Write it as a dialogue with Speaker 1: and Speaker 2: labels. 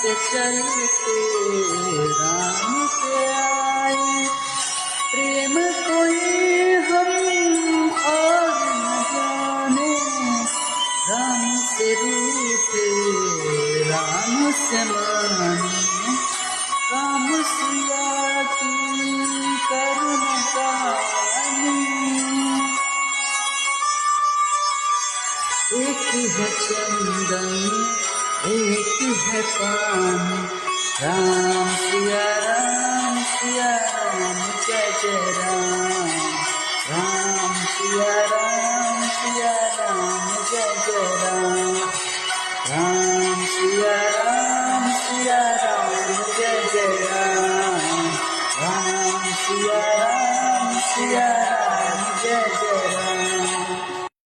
Speaker 1: से चलते राम पे आए। प्रेम कोई हम और न जाने, राम से रूठे राम से माने। राम सिया की करुण कहानी, एक है चंदन एक है पानी। राम सिया राम जय जय राम। राम सिया राम जय जय राम। राम सिया राम जय जय राम। राम सिया राम जय जय